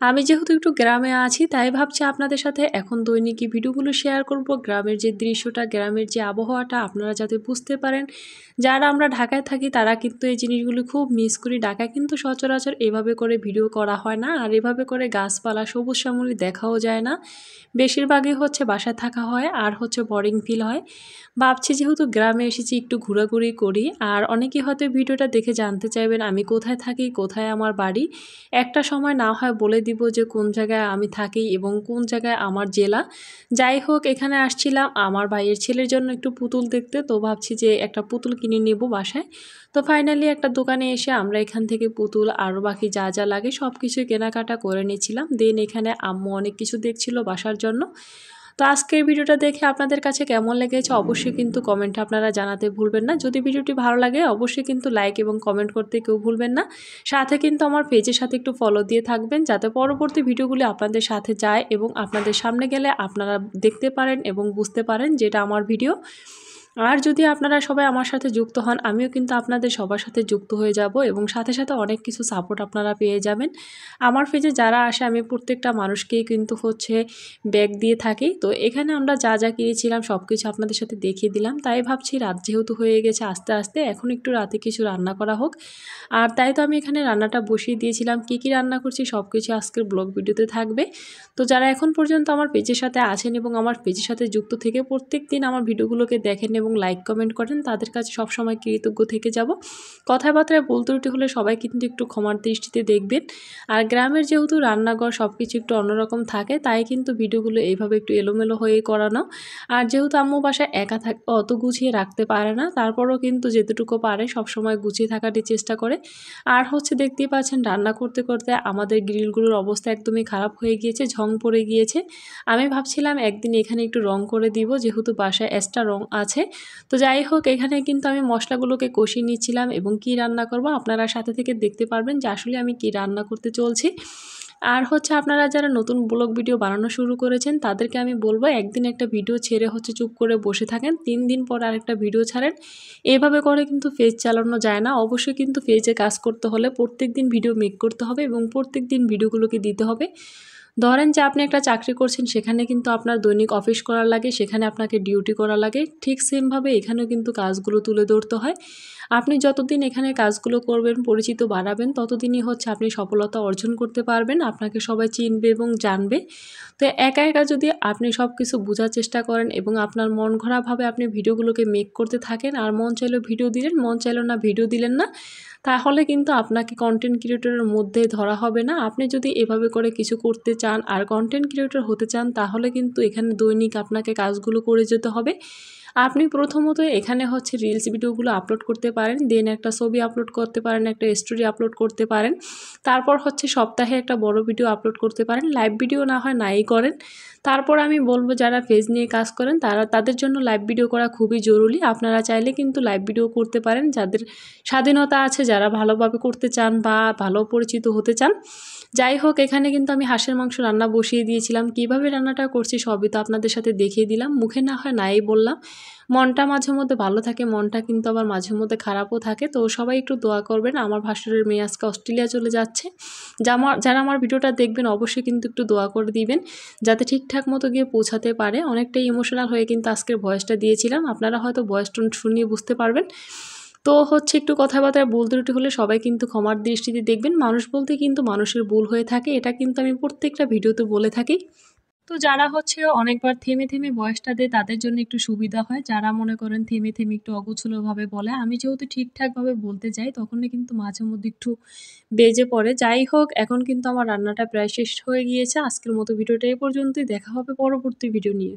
আমি যেহেতু একটু গ্রামে আছি তাই ভাবছি আপনাদের সাথে এখন দৈনিকই ভিডিওগুলো শেয়ার করব। গ্রামের যে দৃশ্যটা, গ্রামের যে আবহাওয়াটা আপনারা যাতে বুঝতে পারেন। যারা আমরা ঢাকায় থাকি তারা কিন্তু এই জিনিসগুলো খুব মিস করি। ঢাকায় কিন্তু সচরাচর এভাবে করে ভিডিও করা হয় না, আর এভাবে করে গাছপালা সবুজ শ্যামলি দেখাও যায় না। বেশিরভাগই হচ্ছে বাসায় থাকা হয় আর হচ্ছে বোরিং ফিল হয়। ভাবছি যেহেতু গ্রামে এসেছি একটু ঘোরাঘুরি করি। আর অনেকেই হয়তো ভিডিওটা দেখে জানতে চাইবেন আমি কোথায় থাকি, কোথায় আমার বাড়ি। একটা সময় না হয় বলে দিব যে কোন জায়গায় আমি থাকি এবং কোন জায়গায় আমার জেলা। যাই হোক, এখানে আসছিলাম আমার ভাইয়ের ছেলের জন্য একটু পুতুল দেখতে, তো ভাবছি যে একটা পুতুল কিনে নেব বাসায়। তো ফাইনালি একটা দোকানে এসে আমরা এখান থেকে পুতুল আরও বাকি যা যা লাগে সব কিছুই কেনাকাটা করে নিয়েছিলাম। দেন এখানে আম্মু অনেক কিছু দেখছিল বাসার জন্য। তো আজকের ভিডিওটা দেখে আপনাদের কাছে কেমন লেগেছে অবশ্যই কিন্তু কমেন্টে আপনারা জানাতে ভুলবেন না। যদি ভিডিওটি ভালো লাগে অবশ্যই কিন্তু লাইক এবং কমেন্ট করতে কেউ ভুলবেন না। সাথে কিন্তু আমার পেজের সাথে একটু ফলো দিয়ে থাকবেন যাতে পরবর্তী ভিডিওগুলি আপনাদের সাথে যায় এবং আপনাদের সামনে গেলে আপনারা দেখতে পারেন এবং বুঝতে পারেন যেটা আমার ভিডিও। আর যদি আপনারা সবাই আমার সাথে যুক্ত হন আমিও কিন্তু আপনাদের সবার সাথে যুক্ত হয়ে যাব এবং সাথে সাথে অনেক কিছু সাপোর্ট আপনারা পেয়ে যাবেন। আমার পেজে যারা আসে আমি প্রত্যেকটা মানুষকেই কিন্তু হচ্ছে ব্যাগ দিয়ে থাকি। তো এখানে আমরা যা যা কিনেছিলাম সব কিছু আপনাদের সাথে দেখিয়ে দিলাম। তাই ভাবছি রাত যেহেতু হয়ে গেছে আস্তে আস্তে এখন একটু রাতে কিছু রান্না করা হোক। আর তাই তো আমি এখানে রান্নাটা বসিয়ে দিয়েছিলাম। কি কি রান্না করছি সব কিছু আজকের ব্লগ ভিডিওতে থাকবে। তো যারা এখন পর্যন্ত আমার পেজের সাথে আছেন এবং আমার পেজের সাথে যুক্ত থেকে প্রত্যেক দিন আমার ভিডিওগুলোকে দেখেন এবং লাইক কমেন্ট করেন তাদের কাছে সবসময় কৃতজ্ঞ থেকে যাব। কথাবার্তায় ভুল ত্রুটি হলে সবাই কিন্তু একটু ক্ষমার দৃষ্টিতে দেখবেন। আর গ্রামের যেহেতু রান্নাঘর সব কিছু একটু অন্যরকম থাকে তাই কিন্তু ভিডিওগুলো এইভাবে একটু এলোমেলো হয়ে করানো। আর যেহেতু আম্মু বাসায় একা থাকে অত গুছিয়ে রাখতে পারে না, তারপরও কিন্তু যেতটুকু পারে সবসময় গুছিয়ে থাকারই চেষ্টা করে। আর হচ্ছে দেখতেই পাচ্ছেন রান্না করতে করতে আমাদের গ্রিলগুলোর অবস্থা একদমই খারাপ হয়ে গিয়েছে, ঝং পড়ে গিয়েছে। আমি ভাবছিলাম একদিন এখানে একটু রং করে দিব যেহেতু বাসায় এক্সট্রা রং আছে। তো যাই হোক, এখানে কিন্তু আমি মশলাগুলোকে কষিয়ে নিচ্ছিলাম এবং কি রান্না করব আপনারা সাথে থেকে দেখতে পারবেন যে আসলে আমি কি রান্না করতে চলছি। আর হচ্ছে আপনারা যারা নতুন ব্লগ ভিডিও বানানো শুরু করেছেন তাদেরকে আমি বলবো একদিন একটা ভিডিও ছেড়ে হচ্ছে চুপ করে বসে থাকেন, 3 দিন পর আরেকটা ভিডিও ছাড়েন। এভাবে করে কিন্তু পেজ চালানো যায় না। অবশ্যই কিন্তু পেজে কাজ করতে হলে প্রত্যেক দিন ভিডিও মেক করতে হবে এবং প্রত্যেক দিন ভিডিওগুলোকে দিতে হবে। ধরেন যে আপনি একটা চাকরি করছেন সেখানে কিন্তু আপনার দৈনিক অফিস করা লাগে, সেখানে আপনাকে ডিউটি করা লাগে, ঠিক সেমভাবে এখানেও কিন্তু কাজগুলো তুলে ধরতে হয়। আপনি যতদিন এখানে কাজগুলো করবেন, পরিচিত বাড়াবেন, ততদিনই হচ্ছে আপনি সফলতা অর্জন করতে পারবেন, আপনাকে সবাই চিনবে এবং জানবে। তো একা একা যদি আপনি সব কিছু বোঝার চেষ্টা করেন এবং আপনার মন গড়াভাবে আপনি ভিডিওগুলোকে মেক করতে থাকেন আর মন চাইলেও ভিডিও দিলেন, মন চাইলেও না ভিডিও দিলেন না, তাহলে কিন্তু আপনাকে কন্টেন্ট ক্রিয়েটরের মধ্যে ধরা হবে না। আপনি যদি এভাবে করে কিছু করতে চান আর কন্টেন্ট ক্রিয়েটর হতে চান তাহলে কিন্তু এখানে দৈনিক আপনাকে কাজগুলো করে যেতে হবে। আপনি প্রথমত এখানে হচ্ছে রিলস ভিডিওগুলো আপলোড করতে পারেন, দেন একটা ছবি আপলোড করতে পারেন, একটা স্টোরি আপলোড করতে পারেন, তারপর হচ্ছে সপ্তাহে একটা বড় ভিডিও আপলোড করতে পারেন। লাইভ ভিডিও না হয় নাই করেন। তারপর আমি বলবো যারা পেজ নিয়ে কাজ করেন তাদের জন্য লাইভ ভিডিও করা খুবই জরুরি। আপনারা চাইলে কিন্তু লাইভ ভিডিও করতে পারেন, যাদের স্বাধীনতা আছে, যারা ভালোভাবে করতে চান বা ভালো পরিচিত হতে চান। যাই হোক, এখানে কিন্তু আমি হাঁসের মাংস রান্না বসিয়ে দিয়েছিলাম। কিভাবে রান্নাটা করছি সবই তো আপনাদের সাথে দেখিয়ে দিলাম, মুখে না হয় নাই বললাম। মনটা মাঝে মধ্যে ভালো থাকে, মনটা কিন্তু আবার মাঝে মধ্যে খারাপও থাকে। তো সবাই একটু দোয়া করবেন। আমার ভাসুরের মেয়ে আজকে অস্ট্রেলিয়া চলে যাচ্ছে। যারা আমার ভিডিওটা দেখবেন অবশ্যই কিন্তু একটু দোয়া করে দিবেন যাতে ঠিকঠাক মতো গিয়ে পৌঁছাতে পারে। অনেকটাই ইমোশনাল হয়ে কিন্তু আজকের ভয়েসটা দিয়েছিলাম, আপনারা হয়তো ভয়েস টোন শুনিয়ে বুঝতে পারবেন। তো হচ্ছে একটু কথাবার্তায় ভুল ত্রুটি হলে সবাই কিন্তু ক্ষমার দৃষ্টিতে দেখবেন। মানুষ বলতে কিন্তু মানুষের ভুল হয়ে থাকে, এটা কিন্তু আমি প্রত্যেকটা ভিডিওতে বলে থাকি। তো যারা হচ্ছে অনেকবার থেমে থেমে ভয়েসটা দেয় তাদের জন্য একটু সুবিধা হয়। যারা মনে করেন থেমে থেমে একটু অগোছালোভাবে বলে, আমি যেহেতু ঠিকঠাকভাবে বলতে যাই তখনই কিন্তু মাঝে মধ্যে একটু বেজে পড়ে। যাই হোক, এখন কিন্তু আমার রান্নাটা প্রায় শেষ হয়ে গিয়েছে। আজকের মতো ভিডিওটা এই পর্যন্তই। দেখা হবে পরবর্তী ভিডিও নিয়ে।